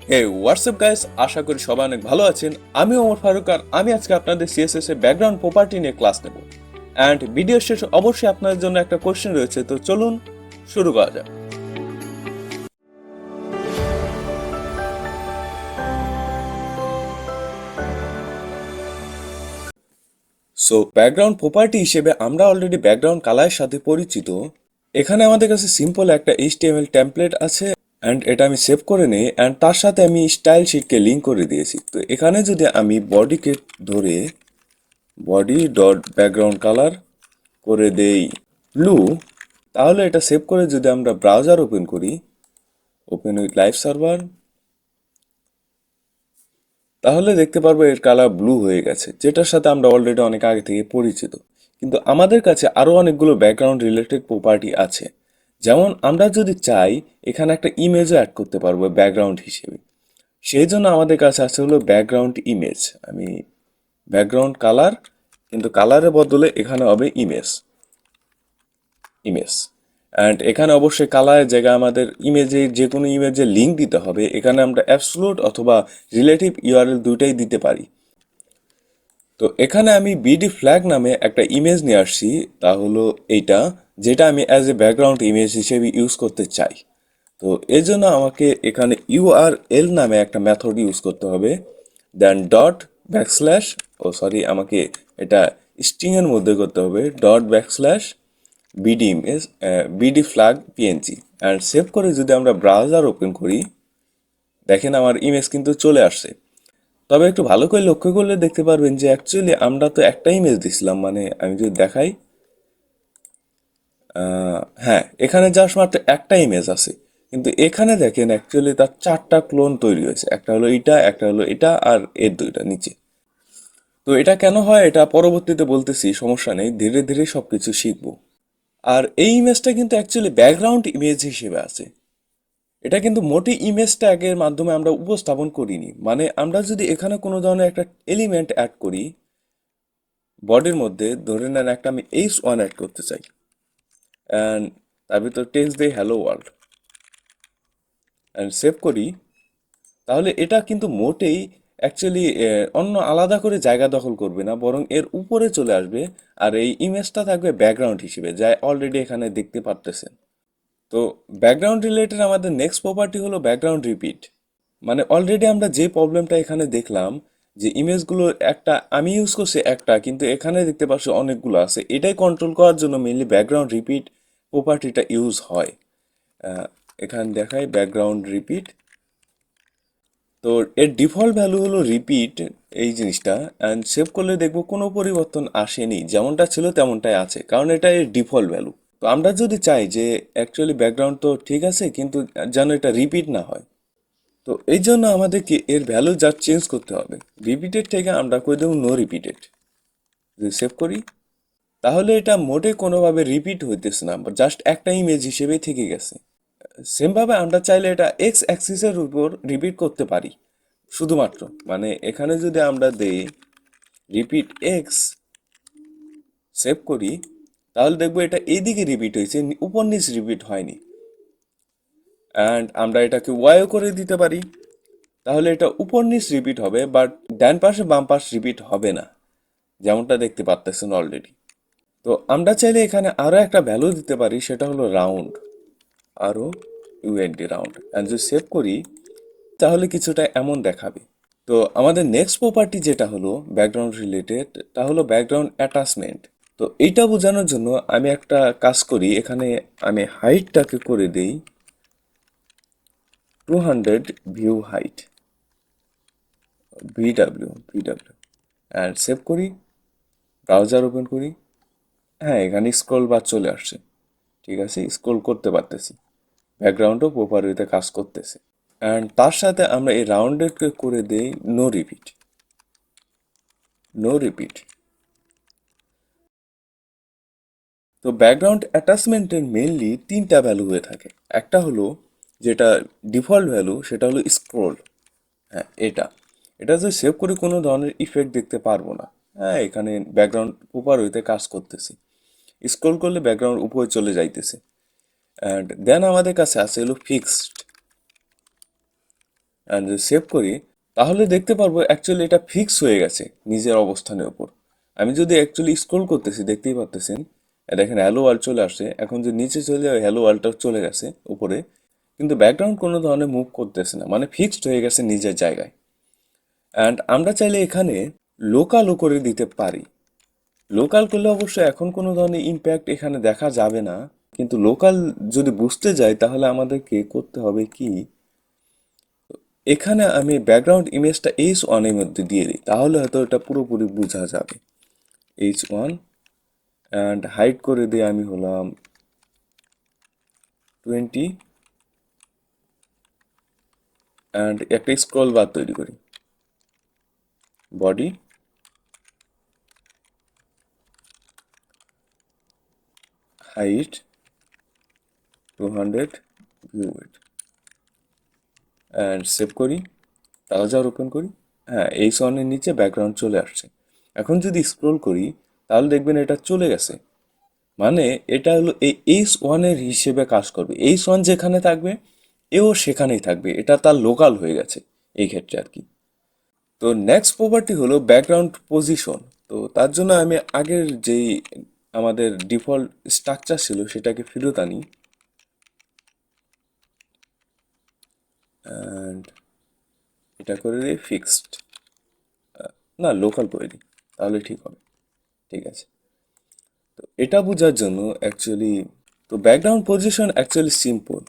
হে WhatsApp guys, আশা করি সবাই অনেক ভালো আছেন। আমি ওমর ফারুক, আর আমি আজকে আপনাদের সিএসএস এর ব্যাকগ্রাউন্ড প্রপার্টি নিয়ে ক্লাস নেব। অ্যান্ড ভিডিও শেষে অবশ্যই আপনাদের জন্য একটা কোশ্চেন রয়েছে, তো চলুন শুরু করা যাক। সো ব্যাকগ্রাউন্ড প্রপার্টি হিসেবে আমরা অলরেডি ব্যাকগ্রাউন্ড কালারের সাথে পরিচিত। এখানে আমাদের কাছে সিম্পল একটা এইচটিএমএল টেমপ্লেট আছে, অ্যান্ড এটা আমি সেভ করে নিই, অ্যান্ড তার সাথে আমি স্টাইল শিটকে লিঙ্ক করে দিয়েছি। তো এখানে যদি আমি বডিকে ধরে বডি ডট ব্যাকগ্রাউন্ড কালার করে দেই ব্লু, তাহলে এটা সেভ করে যদি আমরা ব্রাউজার ওপেন করি, ওপেন উইথ লাইভ সার্ভার, তাহলে দেখতে পারবো এর কালার ব্লু হয়ে গেছে, যেটার সাথে আমরা অলরেডি অনেক আগে থেকে পরিচিত। কিন্তু আমাদের কাছে আরো অনেকগুলো ব্যাকগ্রাউন্ড রিলেটেড প্রপার্টি আছে। যেমন আমরা যদি চাই এখানে একটা ইমেজও অ্যাড করতে পারবো ব্যাকগ্রাউন্ড হিসেবে। সেই জন্য আমাদের কাছে আছে হলো ব্যাকগ্রাউন্ড ইমেজ। আমি ব্যাকগ্রাউন্ড কালার, কিন্তু কালারের বদলে এখানে হবে ইমেজ। ইমেজ অ্যান্ড এখানে অবশ্যই কালারের জায়গায় আমাদের ইমেজে যে কোনো ইমেজের লিঙ্ক দিতে হবে। এখানে আমরা অ্যাবসলুট অথবা রিলেটিভ ইউআরএল দুইটাই দিতে পারি। তো এখানে আমি বিডি ফ্ল্যাগ নামে একটা ইমেজ নিয়ে আসছি, তা হলো এইটা, যেটা আমি অ্যাজ এ ব্যাকগ্রাউন্ড ইমেজ হিসেবে ইউজ করতে চাই। তো এর জন্য আমাকে এখানে ইউআরএল নামে একটা মেথড ইউজ করতে হবে, দেন ডট ব্যাকস্ল্যাশ, ও সরি, আমাকে এটা স্ট্রিং এর মধ্যে করতে হবে, dot backslash BD image, BD flag PNG, and save করে যদি আমরা ব্রাউজার ওপেন করি, দেখেন আমার ইমেজ কিন্তু চলে আসছে। তবে একটু ভালো করে লক্ষ্য করলে দেখতে পারবেন যে অ্যাকচুয়ালি আমরা তো একটা ইমেজ দিছিলাম, মানে আমি যদি দেখাই, হ্যাঁ, এখানে জাস্ট মাত্র একটা ইমেজ আছে। কিন্তু এখানে দেখেন অ্যাকচুয়ালি তার চারটা ক্লোন তৈরি হয়েছে, একটা হলো এটা, একটা হলো এটা, আর এর দুইটা নিচে। তো এটা কেন হয় এটা পরবর্তীতে বলতেছি, সমস্যা নেই, ধীরে ধীরে সবকিছু শিখবো। আর এই ইমেজটা কিন্তু অ্যাকচুয়ালি ব্যাকগ্রাউন্ড ইমেজ হিসেবে আছে। এটা কিন্তু মোটেই ইমেজ ট্যাগের মাধ্যমে আমরা উপস্থাপন করিনি। মানে আমরা যদি এখানে কোনো ধরনের একটা এলিমেন্ট অ্যাড করি বডির মধ্যে, ধরে নেন একটা আমি H1 অ্যাড করতে চাই, অ্যান্ড তার ভিতর টেক্সট দেই হ্যালো ওয়ার্ল্ড, অ্যান্ড সেভ করি, তাহলে এটা কিন্তু মোটেই অ্যাকচুয়ালি অন্য আলাদা করে জায়গা দখল করবে না, বরং এর উপরে চলে আসবে। আর এই ইমেজটা থাকবে ব্যাকগ্রাউন্ড হিসেবে, যা অলরেডি এখানে দেখতে পারতেছেন। তো ব্যাকগ্রাউন্ড রিলেটেড আমাদের নেক্সট প্রপার্টি হলো ব্যাকগ্রাউন্ড রিপিট। মানে অলরেডি আমরা যে প্রবলেমটা এখানে দেখলাম, যে ইমেজগুলো একটা আমি ইউজ করছি একটা, কিন্তু এখানে দেখতে পাচ্ছি অনেকগুলো আছে, এটাই কন্ট্রোল করার জন্য মেইনলি ব্যাকগ্রাউন্ড রিপিট প্রপার্টিটা ইউজ হয়। আহ, এখানে দেখাই ব্যাকগ্রাউন্ড রিপিট। তো এর ডিফল্ট ভ্যালু হলো রিপিট, এই জিনিসটা, অ্যান্ড সেভ করলে দেখবো কোনো পরিবর্তন আসেনি, যেমনটা ছিল তেমনটাই আছে, কারণ এটা এর ডিফল্ট ভ্যালু। তো আমরা যদি চাই যে অ্যাকচুয়ালি ব্যাকগ্রাউন্ড তো ঠিক আছে, কিন্তু যেন এটা রিপিট না হয়, তো এই জন্য আমাদেরকে এর ভ্যালু যা চেঞ্জ করতে হবে। রিপিটেড থেকে আমরা করে দেবো নো রিপিটেড। যদি সেভ করি, তাহলে এটা মোটে কোনোভাবে রিপিট হইতেছে না, জাস্ট একটা ইমেজ হিসেবে থেকে গেছে। সেম ভাবে আমরা চাইলে এটা এক্স অ্যাক্সিসের উপর রিপিট করতে পারি শুধুমাত্র। মানে এখানে যদি আমরা দেই রিপিট এক্স, সেভ করি, তাহলে দেখবো এটা এইদিকে রিপিট হয়েছে, উপর নিচ রিপিট হয়নি। অ্যান্ড আমরা এটাকে ওয়াইও করে দিতে পারি, তাহলে এটা উপর নিচ রিপিট হবে, বাট ডান পাশে বাম পাশ রিপিট হবে না, যেমনটা দেখতে পাচ্ছেন অলরেডি। তো আমরা চাইলে এখানে আরো একটা ভ্যালু দিতে পারি, সেটা হলো রাউন্ড, আরো ইউএনডি রাউন্ড, অ্যান্ড যদি সেভ করি, তাহলে কিছুটা এমন দেখাবে। তো আমাদের নেক্সট প্রপার্টি যেটা হলো ব্যাকগ্রাউন্ড রিলেটেড, তা হলো ব্যাকগ্রাউন্ড অ্যাটাচমেন্ট। তো এইটা বোঝানোর জন্য আমি একটা কাজ করি, এখানে আমি হাইটটাকে করে দেই 200 view height, VW, and save করি, ব্রাউজার ওপেন করি। হ্যাঁ, এখানে স্ক্রল বার চলে আসছে, ঠিক আছে, স্ক্রল করতে পারতেছি, ব্যাকগ্রাউন্ডও প্রপার ওয়েতে কাজ করতেছে। অ্যান্ড তার সাথে আমরা এই রাউন্ডেডকে করে দেই নো রিপিট, নো রিপিট। তো ব্যাকগ্রাউন্ড অ্যাটাচমেন্টের মেইনলি তিনটা ভ্যালু হয়ে থাকে। একটা হলো যেটা ডিফল্ট ভ্যালু, সেটা হলো স্ক্রোল। হ্যাঁ, এটা এটা যদি সেভ করে কোনো ধরনের ইফেক্ট দেখতে পারবো না। হ্যাঁ, এখানে ব্যাকগ্রাউন্ড উপর হইতে কাজ করতেছে, স্ক্রোল করলে ব্যাকগ্রাউন্ড উপরে চলে যাইতেছে। অ্যান্ড দেন আমাদের কাছে আছে হলো ফিক্সড। অ্যান্ড যদি সেভ করি তাহলে দেখতে পারবো অ্যাকচুয়ালি এটা ফিক্স হয়ে গেছে নিজের অবস্থানের উপর। আমি যদি অ্যাকচুয়ালি স্ক্রল করতেছি দেখতেই পারতেছেন, দেখেন হ্যালো ওয়ার্ল্ড চলে আসছে। এখন যে নিচে চলে যাবে হ্যালো ওয়ার্ল্ডটা চলে গেছে উপরে, কিন্তু ব্যাকগ্রাউন্ড কোনো ধরনের মুভ করতেছে না, মানে ফিক্সড হয়ে গেছে নিজের জায়গায়। অ্যান্ড আমরা চাইলে এখানে লোকালও করে দিতে পারি। লোকাল করলে অবশ্য এখন কোনো ধরনের ইম্প্যাক্ট এখানে দেখা যাবে না, কিন্তু লোকাল যদি বুঝতে যাই তাহলে আমাদেরকে করতে হবে কি, এখানে আমি ব্যাকগ্রাউন্ড ইমেজটা H1 এর মধ্যে দিয়ে দিই, তাহলে হয়তো এটা পুরোপুরি বোঝা যাবে। H1 অ্যান্ড হাইড করে দিয়ে আমি হলাম 20 অ্যান্ড একটা স্ক্রল বার তৈরি করি, body height 200 view width and save করি, ব্রাউজার ওপেন করি। হ্যাঁ, H1 এর নিচে ব্যাকগ্রাউন্ড চলে আসছে। এখন যদি স্ক্রল করি তাহলে দেখবেন এটা চলে গেছে, মানে এটা হলো এই H1 এর হিসেবে কাজ করবে। H1 যেখানে থাকবে এও সেখানেই থাকবে, এটা তার লোকাল হয়ে গেছে এই ক্ষেত্রে আর কি। তো নেক্সট প্রপার্টি হলো ব্যাকগ্রাউন্ড পজিশন। তো তার জন্য আমি আগের যেই আমাদের ডিফল্ট স্ট্রাকচার ছিল সেটাকে ফেরত আনি অ্যান্ড এটা করে দিই ফিক্সড, না লোকাল করে দিই তাহলে ঠিক হবে। ঠিক আছে, তো এটা বোঝার জন্য অ্যাকচুয়ালি, তো ব্যাকগ্রাউন্ড পজিশন অ্যাকচুয়ালি সিম্পল,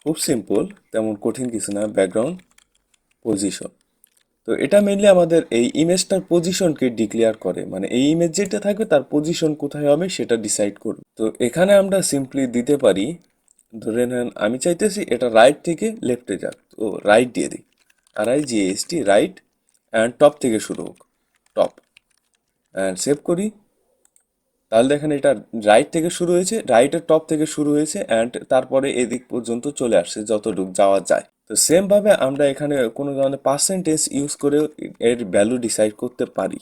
খুব সিম্পল, তেমন কঠিন কিছু না। ব্যাকগ্রাউন্ড পজিশন, তো এটা মেনলি আমাদের এই ইমেজটার পজিশনকে ডিক্লেয়ার করে, মানে এই ইমেজ যেটা থাকবে তার পজিশন কোথায় হবে সেটা ডিসাইড করবে। তো এখানে আমরা সিম্পলি দিতে পারি, ধরে নেন আমি চাইতেছি এটা রাইট থেকে লেফটে যাক, তো রাইট দিয়ে দিই, RIGHT রাইট, অ্যান্ড টপ থেকে শুরু হোক, টপ, অ্যান্ড সেভ করি। তাহলে দেখেন এটা রাইট থেকে শুরু হয়েছে, রাইটের টপ থেকে শুরু হয়েছে অ্যান্ড তারপরে এদিক পর্যন্ত চলে আসছে যতটুক যাওয়া যায়। তো সেম ভাবে আমরা এখানে কোনো ধরনের পার্সেন্টেজ ইউজ করে এর ভ্যালু ডিসাইড করতে পারি।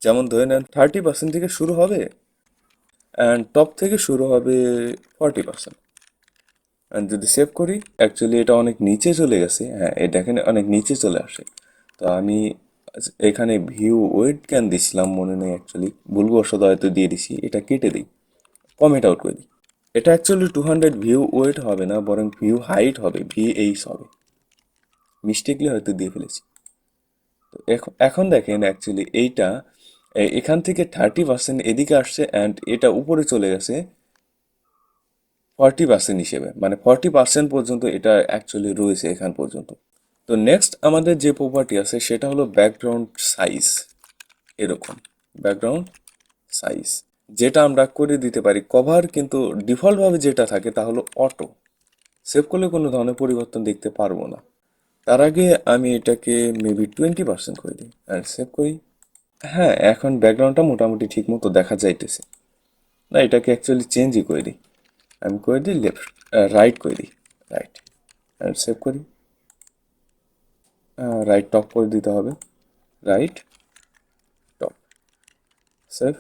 যেমন ধরে নেন 30% থেকে শুরু হবে অ্যান্ড টপ থেকে শুরু হবে 40%। অ্যান্ড যদি সেভ করি অ্যাকচুয়ালি এটা অনেক নিচে চলে গেছে, হ্যাঁ এটা এখানে অনেক নিচে চলে আসে। তো আমি এখানে ভিউ ওয়েট ক্যান দিছিলাম মনে নেই, অ্যাকচুয়ালি ভুলবশত হয়তো দিয়ে দিছি, এটা কেটে দিই, কমেন্ট আউট করে দিই। এটা অ্যাকচুয়ালি 200 ভিউ ওয়েট হবে না, বরং ভিউ হাইট হবে, VH হবে, মিস্টেকলি হয়তো দিয়ে ফেলেছি। তো এখন এখন দেখেন অ্যাকচুয়ালি এইটা এখান থেকে 30% এদিকে আসছে অ্যান্ড এটা উপরে চলে গেছে 40% হিসেবে, মানে 40% পর্যন্ত এটা অ্যাকচুয়ালি রয়েছে এখান পর্যন্ত। তো নেক্সট আমাদের যে প্রপার্টি আছে সেটা হলো ব্যাকগ্রাউন্ড সাইজ। এরকম ব্যাকগ্রাউন্ড সাইজ যেটা আমরা করে দিতে পারি কভার, কিন্তু ডিফল্টভাবে যেটা থাকে তা হলো অটো। সেভ করলে কোনো ধরনের পরিবর্তন দেখতে পারবো না। তার আগে আমি এটাকে মেবি 20% করে দিই আর সেভ করি। হ্যাঁ, এখন ব্যাকগ্রাউন্ডটা মোটামুটি ঠিক মতো দেখা যাইতেছে। না, এটাকে অ্যাকচুয়ালি চেঞ্জই করে দিই, আমি করে দিই লেফট, রাইট করে দিই, রাইট, আর সেভ করি। রাইট টপ করে দিতে হবে, রাইট টপ, সেভ,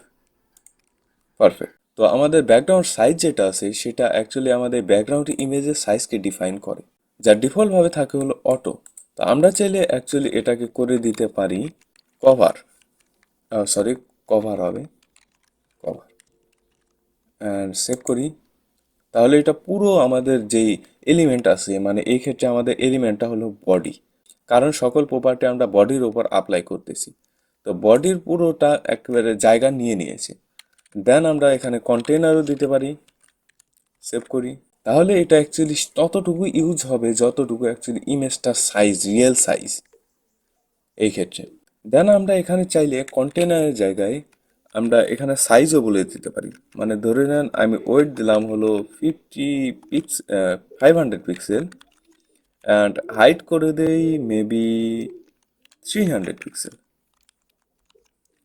পারফেক্ট। তো আমাদের ব্যাকগ্রাউন্ড সাইজ যেটা আছে সেটা অ্যাকচুয়ালি আমাদের ব্যাকগ্রাউন্ড ইমেজের সাইজকে ডিফাইন করে, যা ডিফল্টভাবে থাকে হলো অটো। তো আমরা চাইলে অ্যাকচুয়ালি এটাকে করে দিতে পারি কভার, সরি কভার হবে, কভার, অ্যান্ড সেভ করি। তাহলে এটা পুরো আমাদের যেই এলিমেন্ট আছে, মানে এই ক্ষেত্রে আমাদের এলিমেন্টটা হলো বডি, কারণ সকল প্রপার্টি আমরা বডির ওপর অ্যাপ্লাই করতেছি। তো বডির পুরোটা একেবারে জায়গা নিয়ে নিয়েছে। দেন আমরা এখানে কন্টেনারও দিতে পারি, সেভ করি। তাহলে এটা অ্যাকচুয়ালি ততটুকু ইউজ হবে যতটুকু অ্যাকচুয়ালি ইমেজটার সাইজ, রিয়েল সাইজ এই ক্ষেত্রে। দেন আমরা এখানে চাইলে কন্টেনারের জায়গায় আমরা এখানে সাইজও বলে দিতে পারি, মানে ধরে নেন আমি ওয়েট দিলাম হলো 500 পিক্সেল অ্যান্ড হাইট করে দেই মেবি 300 পিক্সেল,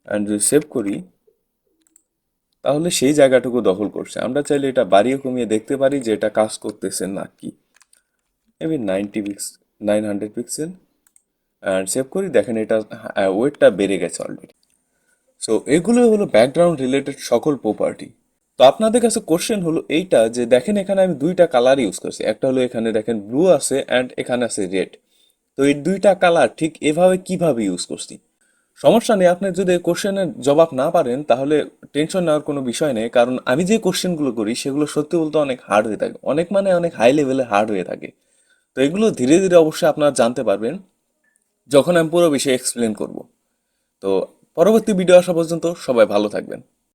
অ্যান্ড যদি সেভ করি তাহলে সেই জায়গাটুকু দখল করছে। আমরা চাইলে এটা বাড়িয়ে কমিয়ে দেখতে পারি যে এটা কাজ করতেছে নাকি। মেবি 900 পিক্সেল অ্যান্ড সেভ করি, দেখেন এটা ওয়েটটা বেড়ে গেছে অলরেডি। সো এগুলো হলো ব্যাকগ্রাউন্ড রিলেটেড সকল প্রপার্টি। তো আপনাদের কাছে কোশ্চেন হলো এইটা যে দেখেন এখানে আমি দুইটা কালার ইউজ করছি, একটা হলো এখানে দেখেন ব্লু আছে অ্যান্ড এখানে আছে রেড। তো এই দুইটা কালার ঠিক এভাবে কিভাবে ইউজ করছি। সমস্যা নেই, আপনি যদি কোশ্চেনের জবাব না পারেন তাহলে টেনশন নেওয়ার কোনো বিষয় নেই, কারণ আমি যে কোশ্চেনগুলো করি সেগুলো সত্যি বলতে অনেক হার্ড হয়ে থাকে, অনেক মানে অনেক হাই লেভেলে হার্ড হয়ে থাকে। তো এগুলো ধীরে ধীরে অবশ্যই আপনারা জানতে পারবেন যখন আমি পুরো বিষয়ে এক্সপ্লেন করব। তো পরবর্তী ভিডিও আসা পর্যন্ত সবাই ভালো থাকবেন।